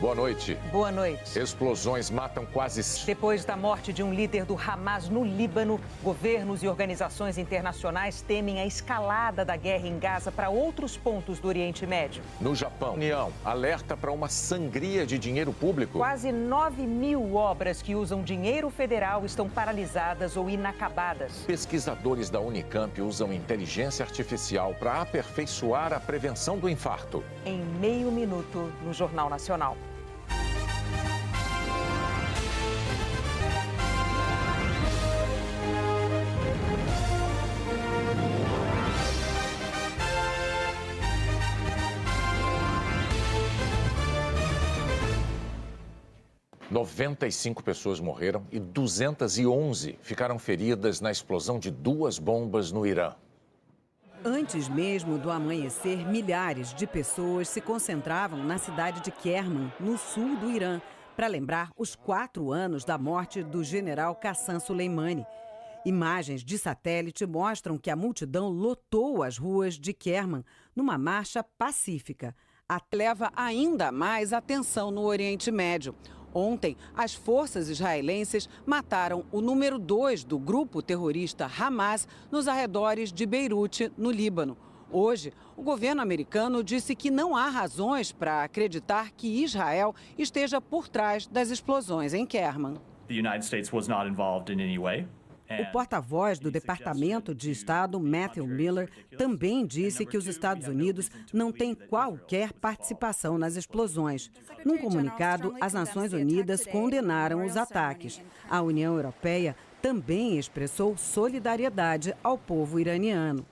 Boa noite. Boa noite. Explosões matam quase... Depois da morte de um líder do Hamas no Líbano, governos e organizações internacionais temem a escalada da guerra em Gaza para outros pontos do Oriente Médio. No Japão, a União alerta para uma sangria de dinheiro público. Quase 9.000 obras que usam dinheiro federal estão paralisadas ou inacabadas. Pesquisadores da Unicamp usam inteligência artificial para aperfeiçoar a prevenção do infarto. Em meio minuto no Jornal Nacional. – 95 pessoas morreram e 211 ficaram feridas na explosão de 2 bombas no Irã. Antes mesmo do amanhecer, milhares de pessoas se concentravam na cidade de Kerman, no sul do Irã, para lembrar os 4 anos da morte do general Qassem Soleimani. Imagens de satélite mostram que a multidão lotou as ruas de Kerman numa marcha pacífica. Leva ainda mais atenção no Oriente Médio. Ontem, as forças israelenses mataram o número 2 do grupo terrorista Hamas nos arredores de Beirute, no Líbano. Hoje, o governo americano disse que não há razões para acreditar que Israel esteja por trás das explosões em Kerman. The United States was not involved in any way. O porta-voz do Departamento de Estado, Matthew Miller, também disse que os Estados Unidos não têm qualquer participação nas explosões. Num comunicado, as Nações Unidas condenaram os ataques. A União Europeia também expressou solidariedade ao povo iraniano.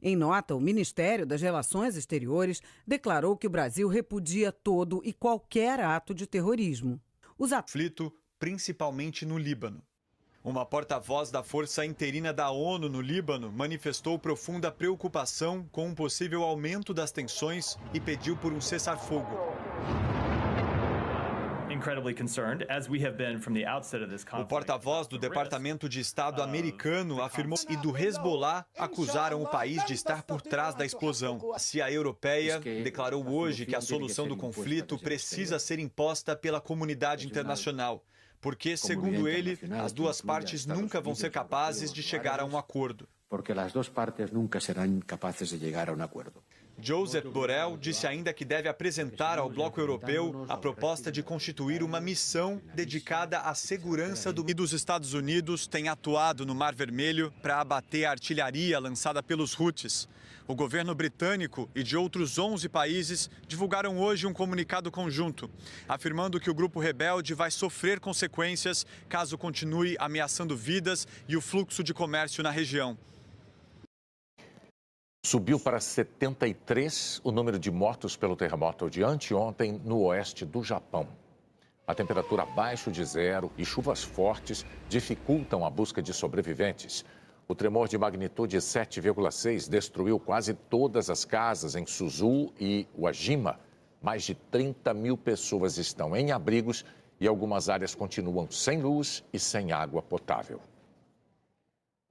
Em nota, o Ministério das Relações Exteriores declarou que o Brasil repudia todo e qualquer ato de terrorismo. Os conflito, principalmente no Líbano. Uma porta-voz da Força Interina da ONU no Líbano manifestou profunda preocupação com um possível aumento das tensões e pediu por um cessar-fogo. O porta-voz do Departamento de Estado americano afirmou que do Hezbollah acusaram o país de estar por trás da explosão. A CIA europeia declarou hoje que a solução do conflito precisa ser imposta pela comunidade internacional. Porque, segundo ele, as duas partes nunca vão ser capazes de chegar a um acordo. Porque as duas partes nunca serão capazes de chegar a um acordo. Josep Borrell disse ainda que deve apresentar ao bloco europeu a proposta de constituir uma missão dedicada à segurança do... E dos Estados Unidos tem atuado no Mar Vermelho para abater a artilharia lançada pelos Houthis. O governo britânico e de outros 11 países divulgaram hoje um comunicado conjunto, afirmando que o grupo rebelde vai sofrer consequências caso continue ameaçando vidas e o fluxo de comércio na região. Subiu para 73 o número de mortos pelo terremoto de anteontem no oeste do Japão. A temperatura abaixo de zero e chuvas fortes dificultam a busca de sobreviventes. O tremor de magnitude 7,6 destruiu quase todas as casas em Suzu e Uajima. Mais de 30 mil pessoas estão em abrigos e algumas áreas continuam sem luz e sem água potável.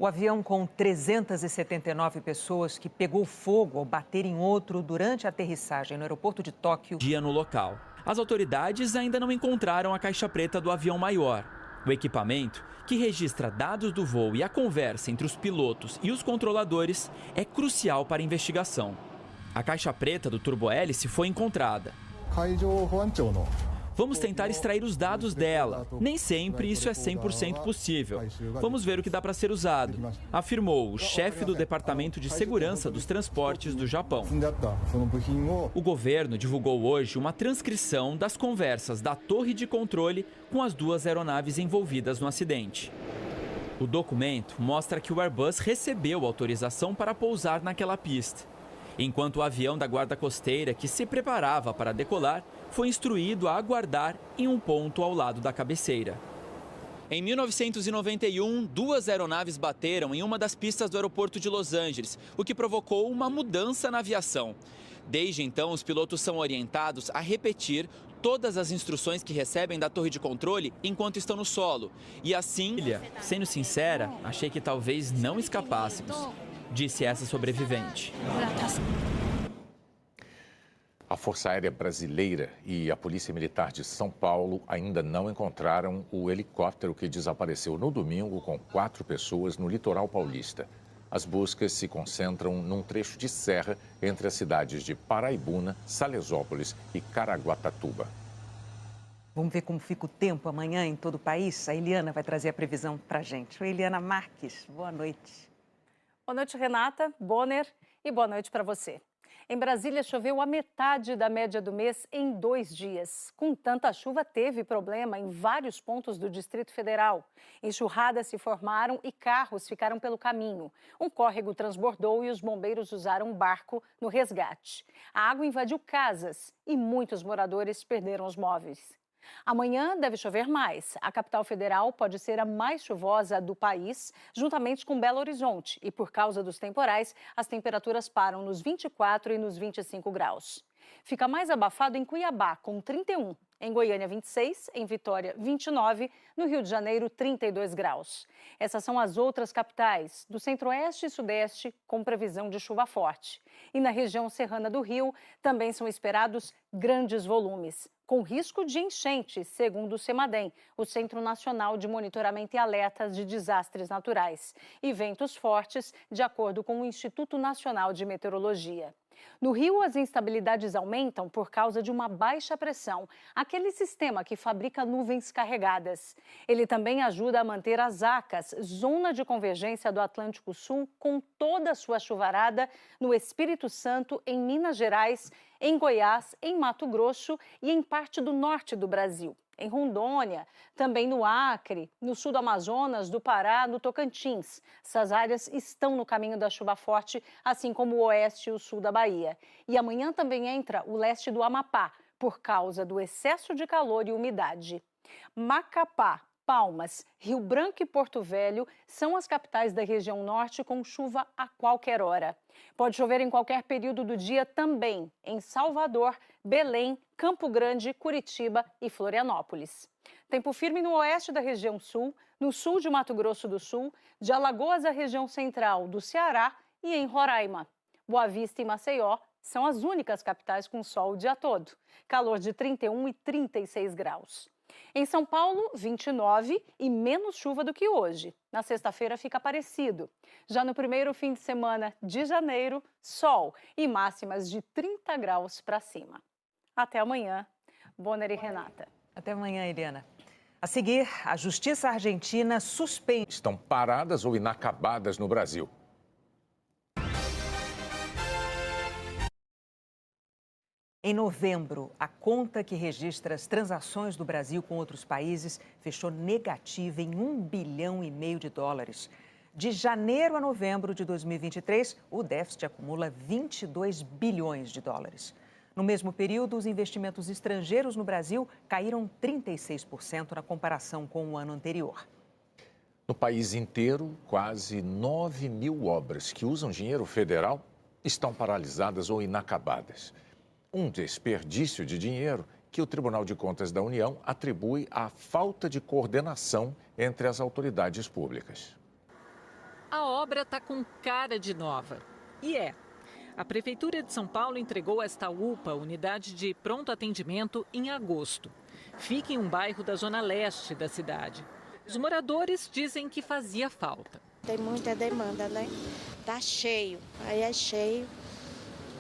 O avião com 379 pessoas que pegou fogo ao bater em outro durante a aterrissagem no aeroporto de Tóquio. Dia no local. As autoridades ainda não encontraram a caixa preta do avião maior. O equipamento, que registra dados do voo e a conversa entre os pilotos e os controladores, é crucial para a investigação. A caixa preta do turbohélice foi encontrada. Vamos tentar extrair os dados dela. Nem sempre isso é 100% possível. Vamos ver o que dá para ser usado, afirmou o chefe do Departamento de Segurança dos Transportes do Japão. O governo divulgou hoje uma transcrição das conversas da torre de controle com as 2 aeronaves envolvidas no acidente. O documento mostra que o Airbus recebeu autorização para pousar naquela pista, enquanto o avião da Guarda Costeira, que se preparava para decolar, foi instruído a aguardar em um ponto ao lado da cabeceira. Em 1991, 2 aeronaves bateram em uma das pistas do aeroporto de Los Angeles, o que provocou uma mudança na aviação. Desde então, os pilotos são orientados a repetir todas as instruções que recebem da torre de controle enquanto estão no solo. E assim... Sendo sincera, achei que talvez não escapássemos, disse essa sobrevivente. A Força Aérea Brasileira e a Polícia Militar de São Paulo ainda não encontraram o helicóptero que desapareceu no domingo com 4 pessoas no litoral paulista. As buscas se concentram num trecho de serra entre as cidades de Paraibuna, Salesópolis e Caraguatatuba. Vamos ver como fica o tempo amanhã em todo o país? A Eliana vai trazer a previsão para a gente. Oi, Eliana Marques, boa noite. Boa noite, Renata, Bonner, e boa noite para você. Em Brasília, choveu a metade da média do mês em 2 dias. Com tanta chuva, teve problema em vários pontos do Distrito Federal. Enxurradas se formaram e carros ficaram pelo caminho. Um córrego transbordou e os bombeiros usaram um barco no resgate. A água invadiu casas e muitos moradores perderam os móveis. Amanhã deve chover mais. A capital federal pode ser a mais chuvosa do país, juntamente com Belo Horizonte. E por causa dos temporais, as temperaturas param nos 24 e nos 25 graus. Fica mais abafado em Cuiabá, com 31. Em Goiânia, 26. Em Vitória, 29. No Rio de Janeiro, 32 graus. Essas são as outras capitais do Centro-Oeste e Sudeste, com previsão de chuva forte. E na região serrana do Rio, também são esperados grandes volumes, com risco de enchentes, segundo o CEMADEM, o Centro Nacional de Monitoramento e Alertas de Desastres Naturais, e ventos fortes, de acordo com o Instituto Nacional de Meteorologia. No Rio, as instabilidades aumentam por causa de uma baixa pressão, aquele sistema que fabrica nuvens carregadas. Ele também ajuda a manter as ACAS, zona de convergência do Atlântico Sul, com toda a sua chuvarada no Espírito Santo, em Minas Gerais, em Goiás, em Mato Grosso e em parte do norte do Brasil. Em Rondônia, também no Acre, no sul do Amazonas, do Pará, no Tocantins. Essas áreas estão no caminho da chuva forte, assim como o oeste e o sul da Bahia. E amanhã também entra o leste do Amapá, por causa do excesso de calor e umidade. Macapá, Palmas, Rio Branco e Porto Velho são as capitais da região norte com chuva a qualquer hora. Pode chover em qualquer período do dia também em Salvador, Belém, Campo Grande, Curitiba e Florianópolis. Tempo firme no oeste da região sul, no sul de Mato Grosso do Sul, de Alagoas à região central do Ceará e em Roraima. Boa Vista e Maceió são as únicas capitais com sol o dia todo. Calor de 31 e 36 graus. Em São Paulo, 29 e menos chuva do que hoje. Na sexta-feira fica parecido. Já no primeiro fim de semana de janeiro, sol e máximas de 30 graus para cima. Até amanhã, Bonner e Renata. Até amanhã, Eliana. A seguir, a Justiça Argentina suspende. Estão paradas ou inacabadas no Brasil. Em novembro, a conta que registra as transações do Brasil com outros países fechou negativa em US$ 1,5 bilhão de dólares. De janeiro a novembro de 2023, o déficit acumula 22 bilhões de dólares. No mesmo período, os investimentos estrangeiros no Brasil caíram 36% na comparação com o ano anterior. No país inteiro, quase 9 mil obras que usam dinheiro federal estão paralisadas ou inacabadas. Um desperdício de dinheiro que o Tribunal de Contas da União atribui à falta de coordenação entre as autoridades públicas. A obra está com cara de nova. E é. A Prefeitura de São Paulo entregou esta UPA, Unidade de Pronto Atendimento, em agosto. Fica em um bairro da zona leste da cidade. Os moradores dizem que fazia falta. Tem muita demanda, né? Tá cheio. Aí é cheio.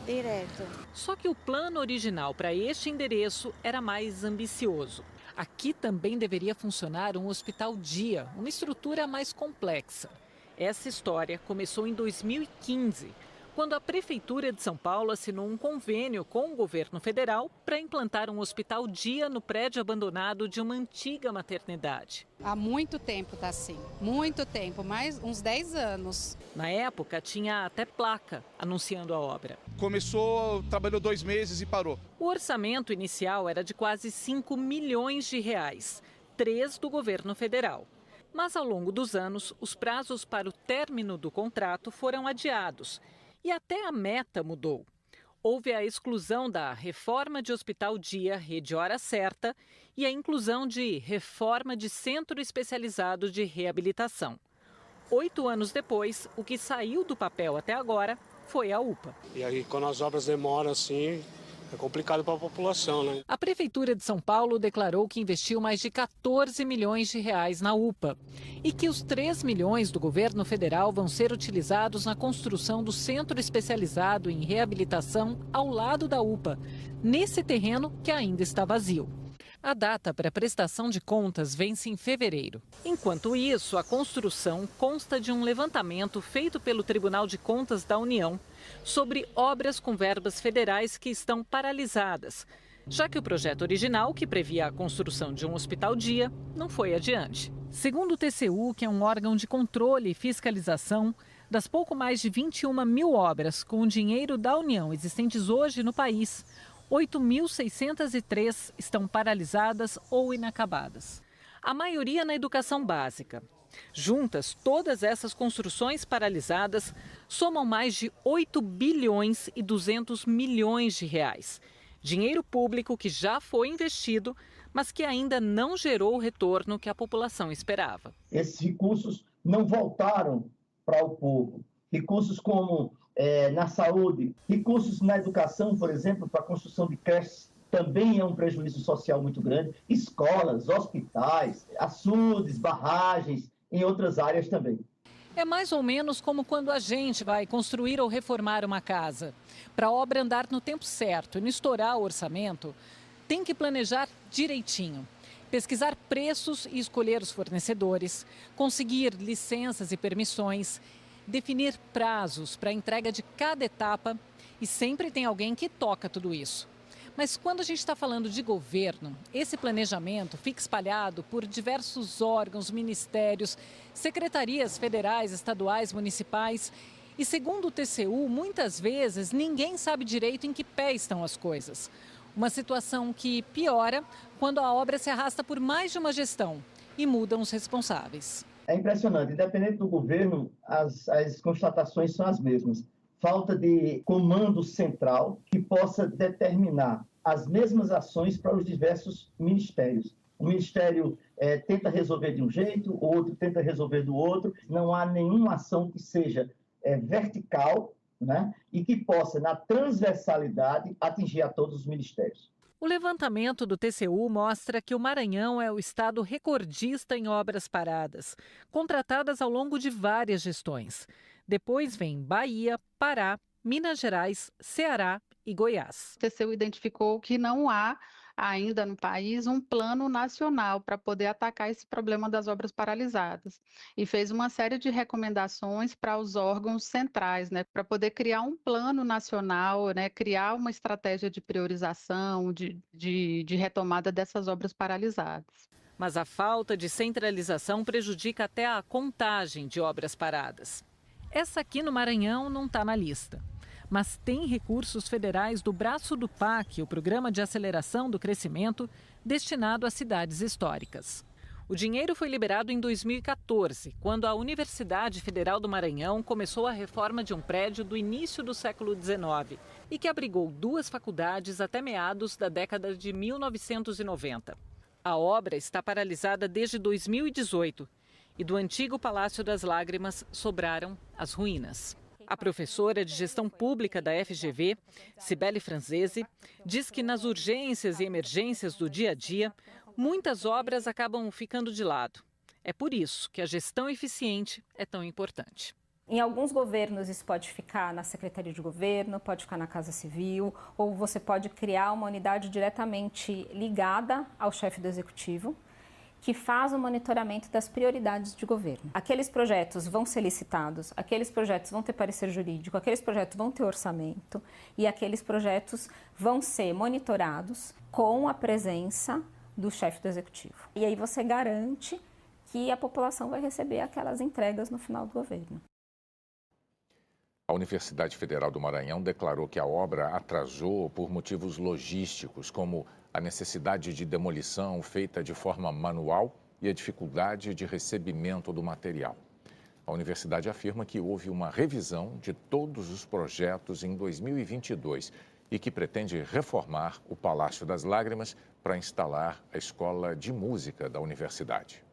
Direto. Só que o plano original para este endereço era mais ambicioso. Aqui também deveria funcionar um hospital-dia, uma estrutura mais complexa. Essa história começou em 2015, quando a Prefeitura de São Paulo assinou um convênio com o governo federal para implantar um hospital-dia no prédio abandonado de uma antiga maternidade. Há muito tempo está assim, muito tempo, mais uns 10 anos. Na época, tinha até placa anunciando a obra. Começou, trabalhou 2 meses e parou. O orçamento inicial era de quase 5 milhões de reais, 3 do governo federal. Mas ao longo dos anos, os prazos para o término do contrato foram adiados. E até a meta mudou. Houve a exclusão da reforma de hospital-dia Rede Hora Certa e a inclusão de reforma de centro especializado de reabilitação. 8 anos depois, o que saiu do papel até agora foi a UPA. E aí, quando as obras demoram assim, É complicado para a população, né? A Prefeitura de São Paulo declarou que investiu mais de 14 milhões de reais na UPA e que os 3 milhões do governo federal vão ser utilizados na construção do centro especializado em reabilitação ao lado da UPA, nesse terreno que ainda está vazio. A data para a prestação de contas vence em fevereiro. Enquanto isso, a construção consta de um levantamento feito pelo Tribunal de Contas da União sobre obras com verbas federais que estão paralisadas, já que o projeto original, que previa a construção de um hospital-dia, não foi adiante. Segundo o TCU, que é um órgão de controle e fiscalização, das pouco mais de 21 mil obras com dinheiro da União existentes hoje no país, 8.603 estão paralisadas ou inacabadas. A maioria na educação básica. Juntas, todas essas construções paralisadas somam mais de 8 bilhões e 200 milhões de reais. Dinheiro público que já foi investido, mas que ainda não gerou o retorno que a população esperava. Esses recursos não voltaram para o povo. Recursos como na saúde, recursos na educação, por exemplo, para a construção de creches, também é um prejuízo social muito grande. Escolas, hospitais, açudes, barragens, em outras áreas também. É mais ou menos como quando a gente vai construir ou reformar uma casa. Para a obra andar no tempo certo e não estourar o orçamento, tem que planejar direitinho. Pesquisar preços e escolher os fornecedores, conseguir licenças e permissões, definir prazos para a entrega de cada etapa e sempre tem alguém que toca tudo isso. Mas quando a gente está falando de governo, esse planejamento fica espalhado por diversos órgãos, ministérios, secretarias federais, estaduais, municipais. E segundo o TCU, muitas vezes ninguém sabe direito em que pé estão as coisas. Uma situação que piora quando a obra se arrasta por mais de uma gestão e mudam os responsáveis. É impressionante, independente do governo, as constatações são as mesmas. Falta de comando central que possa determinar as mesmas ações para os diversos ministérios. O ministério tenta resolver de um jeito, o outro tenta resolver do outro. Não há nenhuma ação que seja vertical, né, e que possa, na transversalidade, atingir a todos os ministérios. O levantamento do TCU mostra que o Maranhão é o estado recordista em obras paradas, contratadas ao longo de várias gestões. Depois vem Bahia, Pará, Minas Gerais, Ceará e Goiás. O TCU identificou que não há ainda no país um plano nacional para poder atacar esse problema das obras paralisadas e fez uma série de recomendações para os órgãos centrais, né, para poder criar um plano nacional, né, criar uma estratégia de priorização, de retomada dessas obras paralisadas. Mas a falta de centralização prejudica até a contagem de obras paradas. Essa aqui no Maranhão não está na lista. Mas tem recursos federais do braço do PAC, o Programa de Aceleração do Crescimento, destinado a cidades históricas. O dinheiro foi liberado em 2014, quando a Universidade Federal do Maranhão começou a reforma de um prédio do início do século XIX e que abrigou 2 faculdades até meados da década de 1990. A obra está paralisada desde 2018 e do antigo Palácio das Lágrimas sobraram as ruínas. A professora de Gestão Pública da FGV, Cibele Franzese, diz que nas urgências e emergências do dia a dia, muitas obras acabam ficando de lado. É por isso que a gestão eficiente é tão importante. Em alguns governos isso pode ficar na Secretaria de Governo, pode ficar na Casa Civil, ou você pode criar uma unidade diretamente ligada ao chefe do Executivo, que faz o monitoramento das prioridades de governo. Aqueles projetos vão ser licitados, aqueles projetos vão ter parecer jurídico, aqueles projetos vão ter orçamento e aqueles projetos vão ser monitorados com a presença do chefe do Executivo. E aí você garante que a população vai receber aquelas entregas no final do governo. A Universidade Federal do Maranhão declarou que a obra atrasou por motivos logísticos, como a necessidade de demolição feita de forma manual e a dificuldade de recebimento do material. A universidade afirma que houve uma revisão de todos os projetos em 2022 e que pretende reformar o Palácio das Lágrimas para instalar a Escola de Música da universidade.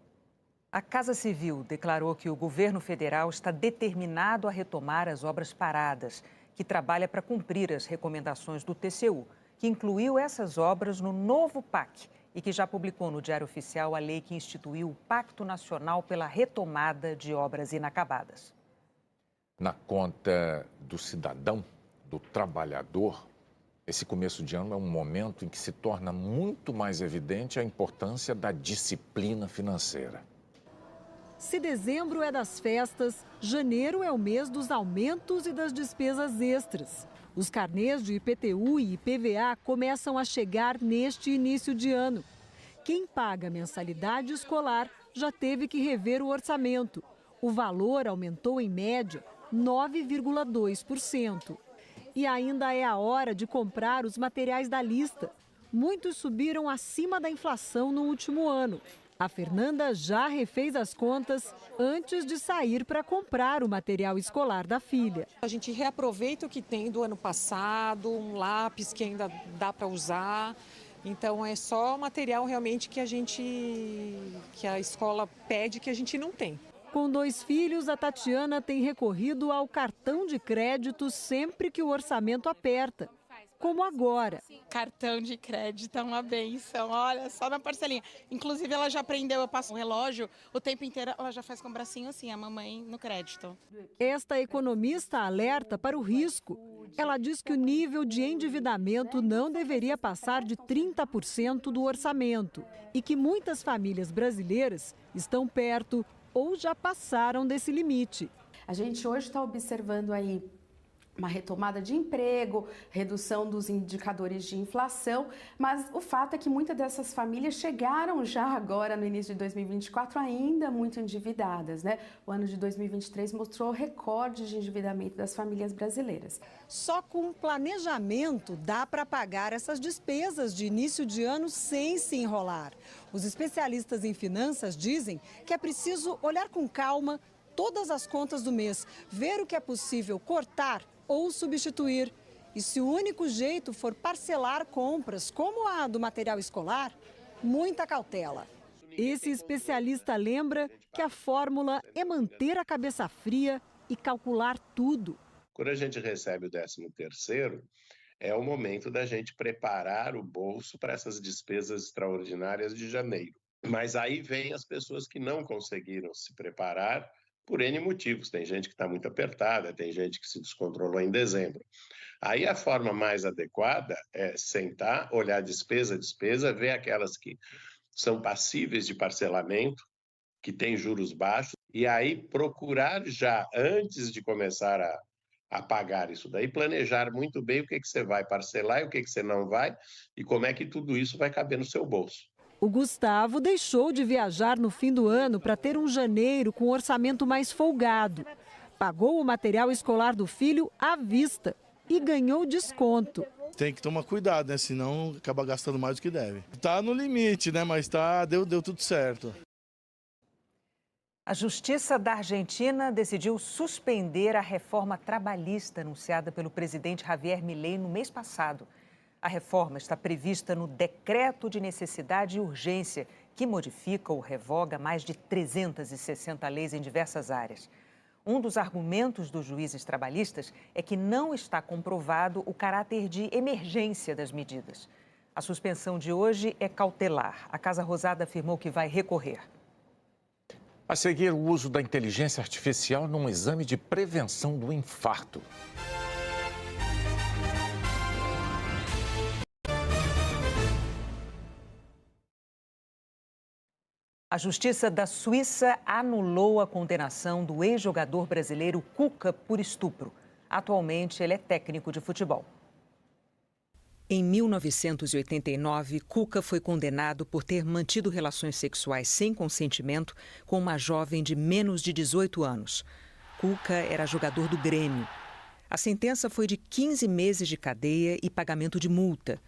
A Casa Civil declarou que o governo federal está determinado a retomar as obras paradas, que trabalha para cumprir as recomendações do TCU, que incluiu essas obras no novo PAC e que já publicou no Diário Oficial a lei que instituiu o Pacto Nacional pela Retomada de Obras Inacabadas. Na conta do cidadão, do trabalhador, esse começo de ano é um momento em que se torna muito mais evidente a importância da disciplina financeira. Se dezembro é das festas, janeiro é o mês dos aumentos e das despesas extras. Os carnês de IPTU e IPVA começam a chegar neste início de ano. Quem paga mensalidade escolar já teve que rever o orçamento. O valor aumentou em média 9,2%. E ainda é a hora de comprar os materiais da lista. Muitos subiram acima da inflação no último ano. A Fernanda já refez as contas antes de sair para comprar o material escolar da filha. A gente reaproveita o que tem do ano passado, um lápis que ainda dá para usar. Então é só material realmente que a escola pede que a gente não tem. Com 2 filhos, a Tatiana tem recorrido ao cartão de crédito sempre que o orçamento aperta. Como agora. Cartão de crédito é uma benção, olha, só na parcelinha. Inclusive, ela já aprendeu, eu passo um relógio, o tempo inteiro ela já faz com o bracinho assim, a mamãe no crédito. Esta economista alerta para o risco. Ela diz que o nível de endividamento não deveria passar de 30% do orçamento e que muitas famílias brasileiras estão perto ou já passaram desse limite. A gente hoje está observando aí uma retomada de emprego, redução dos indicadores de inflação, mas o fato é que muitas dessas famílias chegaram já agora no início de 2024 ainda muito endividadas, né? O ano de 2023 mostrou recordes de endividamento das famílias brasileiras. Só com planejamento dá para pagar essas despesas de início de ano sem se enrolar. Os especialistas em finanças dizem que é preciso olhar com calma todas as contas do mês, ver o que é possível cortar ou substituir. E se o único jeito for parcelar compras, como a do material escolar, muita cautela. Esse especialista lembra que a fórmula é manter a cabeça fria e calcular tudo. Quando a gente recebe o 13º, é o momento da gente preparar o bolso para essas despesas extraordinárias de janeiro. Mas aí vem as pessoas que não conseguiram se preparar por N motivos. Tem gente que está muito apertada, tem gente que se descontrolou em dezembro. Aí a forma mais adequada é sentar, olhar despesa a despesa, ver aquelas que são passíveis de parcelamento, que têm juros baixos, e aí procurar já, antes de começar a pagar isso daí, planejar muito bem o que você vai parcelar e o que você não vai, e como é que tudo isso vai caber no seu bolso. O Gustavo deixou de viajar no fim do ano para ter um janeiro com orçamento mais folgado. Pagou o material escolar do filho à vista e ganhou desconto. Tem que tomar cuidado, né? Senão acaba gastando mais do que deve. Tá no limite, né? Mas deu tudo certo. A Justiça da Argentina decidiu suspender a reforma trabalhista anunciada pelo presidente Javier Milei no mês passado. A reforma está prevista no Decreto de Necessidade e Urgência, que modifica ou revoga mais de 360 leis em diversas áreas. Um dos argumentos dos juízes trabalhistas é que não está comprovado o caráter de emergência das medidas. A suspensão de hoje é cautelar. A Casa Rosada afirmou que vai recorrer. A seguir, o uso da inteligência artificial num exame de prevenção do infarto. A Justiça da Suíça anulou a condenação do ex-jogador brasileiro Cuca por estupro. Atualmente, ele é técnico de futebol. Em 1989, Cuca foi condenado por ter mantido relações sexuais sem consentimento com uma jovem de menos de 18 anos. Cuca era jogador do Grêmio. A sentença foi de 15 meses de cadeia e pagamento de multa.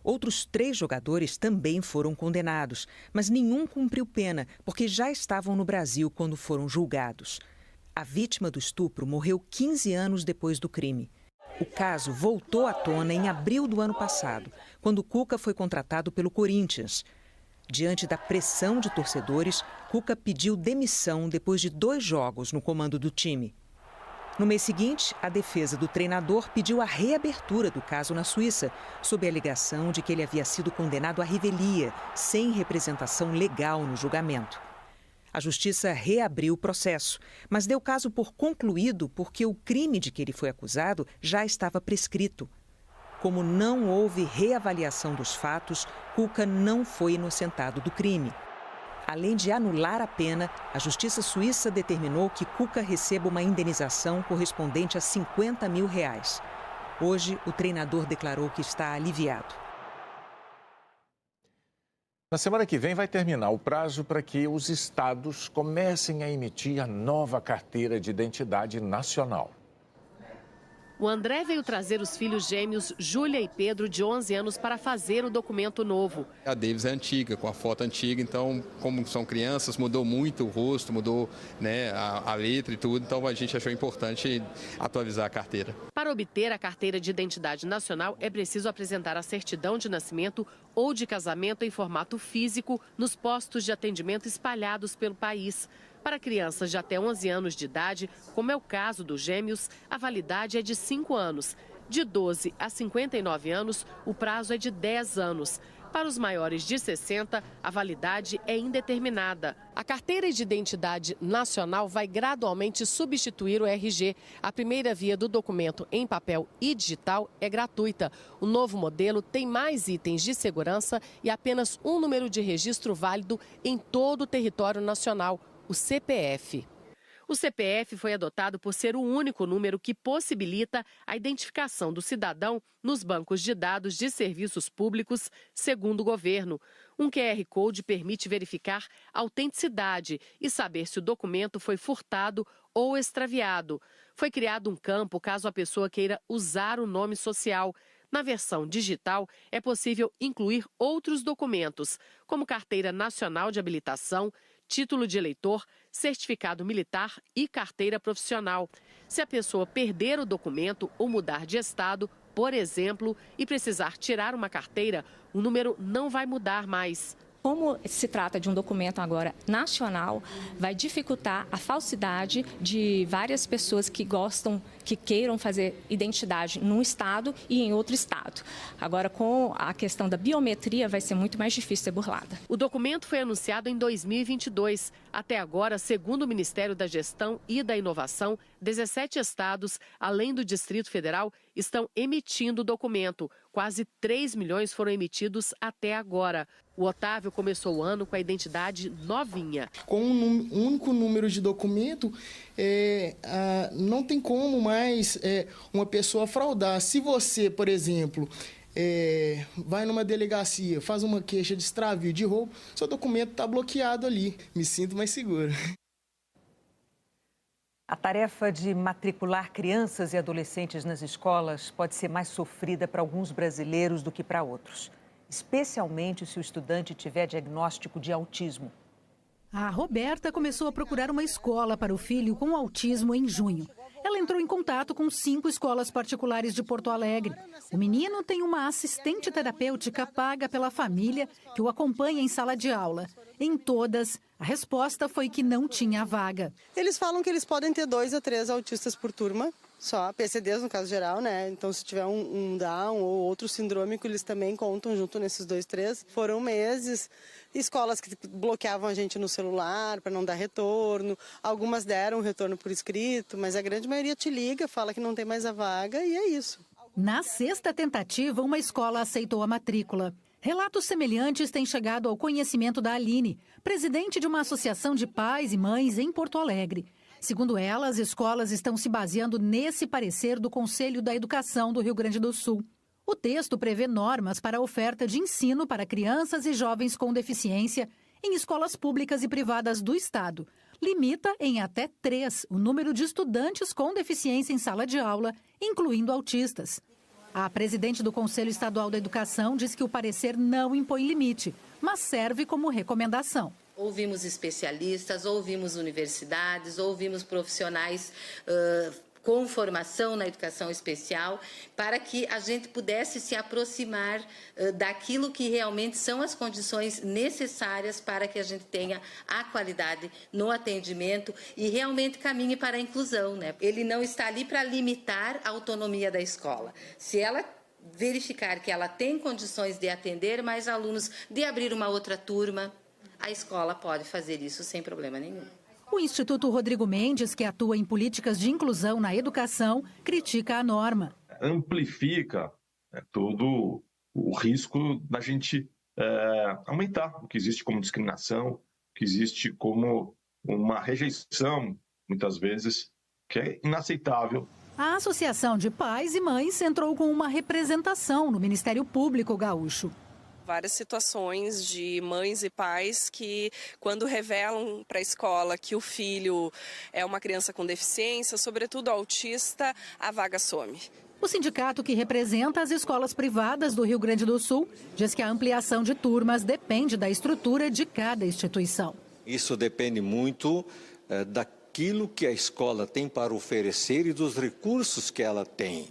Outros 3 jogadores também foram condenados, mas nenhum cumpriu pena, porque já estavam no Brasil quando foram julgados. A vítima do estupro morreu 15 anos depois do crime. O caso voltou à tona em abril do ano passado, quando Cuca foi contratado pelo Corinthians. Diante da pressão de torcedores, Cuca pediu demissão depois de 2 jogos no comando do time. No mês seguinte, a defesa do treinador pediu a reabertura do caso na Suíça, sob a alegação de que ele havia sido condenado à revelia, sem representação legal no julgamento. A justiça reabriu o processo, mas deu caso por concluído porque o crime de que ele foi acusado já estava prescrito. Como não houve reavaliação dos fatos, Cuca não foi inocentado do crime. Além de anular a pena, a Justiça Suíça determinou que Cuca receba uma indenização correspondente a R$50 mil. Hoje, o treinador declarou que está aliviado. Na semana que vem vai terminar o prazo para que os estados comecem a emitir a nova carteira de identidade nacional. O André veio trazer os filhos gêmeos Júlia e Pedro, de 11 anos, para fazer o documento novo. A Davis é antiga, com a foto antiga, então, como são crianças, mudou muito o rosto, mudou, né, a letra e tudo, então a gente achou importante atualizar a carteira. Para obter a carteira de identidade nacional, é preciso apresentar a certidão de nascimento ou de casamento em formato físico nos postos de atendimento espalhados pelo país. Para crianças de até 11 anos de idade, como é o caso dos gêmeos, a validade é de 5 anos. De 12 a 59 anos, o prazo é de 10 anos. Para os maiores de 60, a validade é indeterminada. A carteira de identidade nacional vai gradualmente substituir o RG. A primeira via do documento em papel e digital é gratuita. O novo modelo tem mais itens de segurança e apenas um número de registro válido em todo o território nacional, o CPF. O CPF foi adotado por ser o único número que possibilita a identificação do cidadão nos bancos de dados de serviços públicos, segundo o governo. Um QR Code permite verificar a autenticidade e saber se o documento foi furtado ou extraviado. Foi criado um campo caso a pessoa queira usar o nome social. Na versão digital, é possível incluir outros documentos, como carteira nacional de habilitação, título de eleitor, certificado militar e carteira profissional. Se a pessoa perder o documento ou mudar de estado, por exemplo, e precisar tirar uma carteira, o número não vai mudar mais. Como se trata de um documento agora nacional, vai dificultar a falsidade de várias pessoas que queiram fazer identidade num estado e em outro estado. Agora, com a questão da biometria, vai ser muito mais difícil ser burlada. O documento foi anunciado em 2022. Até agora, segundo o Ministério da Gestão e da Inovação, 17 estados, além do Distrito Federal, estão emitindo o documento. Quase 3 milhões foram emitidos até agora. O Otávio começou o ano com a identidade novinha. Com um único número de documento, não tem como mais uma pessoa fraudar. Se você, por exemplo, vai numa delegacia, faz uma queixa de extravio de roubo, seu documento está bloqueado ali. Me sinto mais seguro. A tarefa de matricular crianças e adolescentes nas escolas pode ser mais sofrida para alguns brasileiros do que para outros, especialmente se o estudante tiver diagnóstico de autismo. A Roberta começou a procurar uma escola para o filho com autismo em junho. Ela entrou em contato com 5 escolas particulares de Porto Alegre. O menino tem uma assistente terapêutica paga pela família que o acompanha em sala de aula. Em todas, a resposta foi que não tinha vaga. Eles falam que eles podem ter 2 a 3 autistas por turma, só PCDs no caso geral, né? Então, se tiver um Down ou outro sindrômico, eles também contam junto nesses 2, 3. Foram meses, escolas que bloqueavam a gente no celular para não dar retorno. Algumas deram retorno por escrito, mas a grande maioria te liga, fala que não tem mais a vaga e é isso. Na 6ª tentativa, uma escola aceitou a matrícula. Relatos semelhantes têm chegado ao conhecimento da Aline, presidente de uma associação de pais e mães em Porto Alegre. Segundo ela, as escolas estão se baseando nesse parecer do Conselho da Educação do Rio Grande do Sul. O texto prevê normas para a oferta de ensino para crianças e jovens com deficiência em escolas públicas e privadas do Estado. Limita em até 3 o número de estudantes com deficiência em sala de aula, incluindo autistas. A presidente do Conselho Estadual da Educação diz que o parecer não impõe limite, mas serve como recomendação. Ouvimos especialistas, ouvimos universidades, ouvimos profissionais com formação na educação especial, para que a gente pudesse se aproximar daquilo que realmente são as condições necessárias para que a gente tenha a qualidade no atendimento e realmente caminhe para a inclusão, né? Ele não está ali para limitar a autonomia da escola. Se ela verificar que ela tem condições de atender mais alunos, de abrir uma outra turma, a escola pode fazer isso sem problema nenhum. O Instituto Rodrigo Mendes, que atua em políticas de inclusão na educação, critica a norma. Amplifica todo o risco da gente aumentar o que existe como discriminação, o que existe como uma rejeição, muitas vezes, que é inaceitável. A Associação de Pais e Mães entrou com uma representação no Ministério Público Gaúcho. Várias situações de mães e pais que, quando revelam para a escola que o filho é uma criança com deficiência, sobretudo autista, a vaga some. O sindicato que representa as escolas privadas do Rio Grande do Sul diz que a ampliação de turmas depende da estrutura de cada instituição. Isso depende muito daquilo que a escola tem para oferecer e dos recursos que ela tem.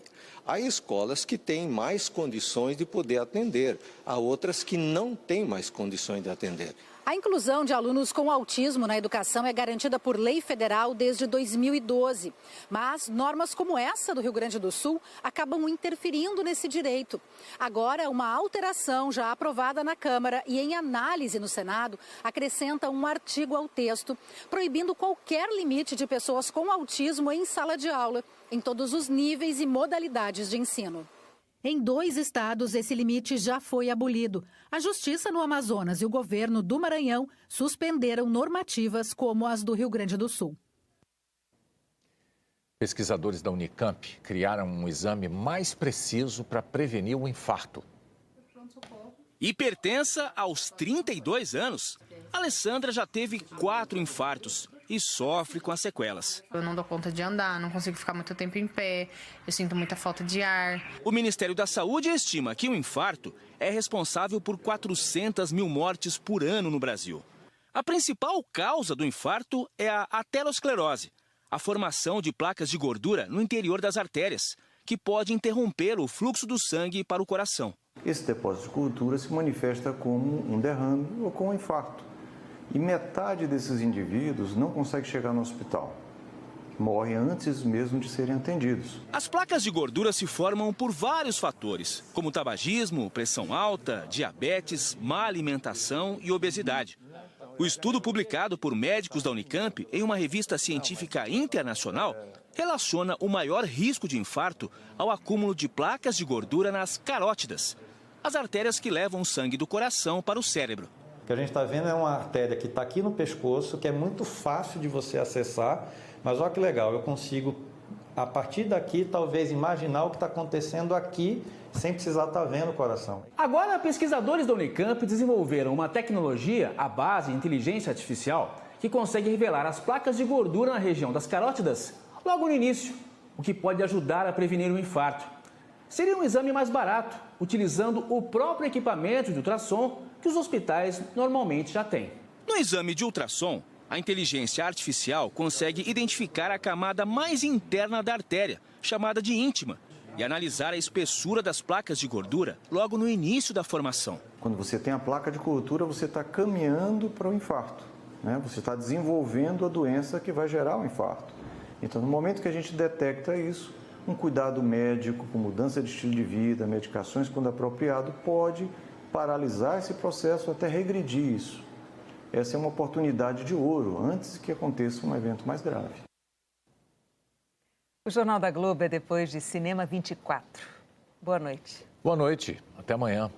Há escolas que têm mais condições de poder atender, há outras que não têm mais condições de atender. A inclusão de alunos com autismo na educação é garantida por lei federal desde 2012. Mas normas como essa do Rio Grande do Sul acabam interferindo nesse direito. Agora, uma alteração já aprovada na Câmara e em análise no Senado acrescenta um artigo ao texto, proibindo qualquer limite de pessoas com autismo em sala de aula, em todos os níveis e modalidades de ensino. Em 2 estados, esse limite já foi abolido. A Justiça no Amazonas e o governo do Maranhão suspenderam normativas como as do Rio Grande do Sul. Pesquisadores da Unicamp criaram um exame mais preciso para prevenir o infarto. Hipertensa aos 32 anos, Alessandra já teve 4 infartos e sofre com as sequelas. Eu não dou conta de andar, não consigo ficar muito tempo em pé, eu sinto muita falta de ar. O Ministério da Saúde estima que o infarto é responsável por 400 mil mortes por ano no Brasil. A principal causa do infarto é a aterosclerose, a formação de placas de gordura no interior das artérias, que pode interromper o fluxo do sangue para o coração. Esse depósito de gordura se manifesta como um derrame ou com um infarto. E metade desses indivíduos não consegue chegar no hospital. Morrem antes mesmo de serem atendidos. As placas de gordura se formam por vários fatores, como tabagismo, pressão alta, diabetes, má alimentação e obesidade. O estudo publicado por médicos da Unicamp em uma revista científica internacional relaciona o maior risco de infarto ao acúmulo de placas de gordura nas carótidas, as artérias que levam o sangue do coração para o cérebro. O que a gente está vendo é uma artéria que está aqui no pescoço, que é muito fácil de você acessar, mas olha que legal, eu consigo, a partir daqui, talvez imaginar o que está acontecendo aqui, sem precisar estar vendo o coração. Agora, pesquisadores da Unicamp desenvolveram uma tecnologia à base de inteligência artificial que consegue revelar as placas de gordura na região das carótidas logo no início, o que pode ajudar a prevenir um infarto. Seria um exame mais barato, utilizando o próprio equipamento de ultrassom que os hospitais normalmente já têm. No exame de ultrassom, a inteligência artificial consegue identificar a camada mais interna da artéria, chamada de íntima, e analisar a espessura das placas de gordura logo no início da formação. Quando você tem a placa de gordura, você está caminhando para o infarto, né? Você está desenvolvendo a doença que vai gerar o infarto. Então, no momento que a gente detecta isso, um cuidado médico, com mudança de estilo de vida, medicações quando apropriado, pode paralisar esse processo até regredir isso. Essa é uma oportunidade de ouro antes que aconteça um evento mais grave. O Jornal da Globo é depois de Cinema 24. Boa noite. Boa noite. Até amanhã.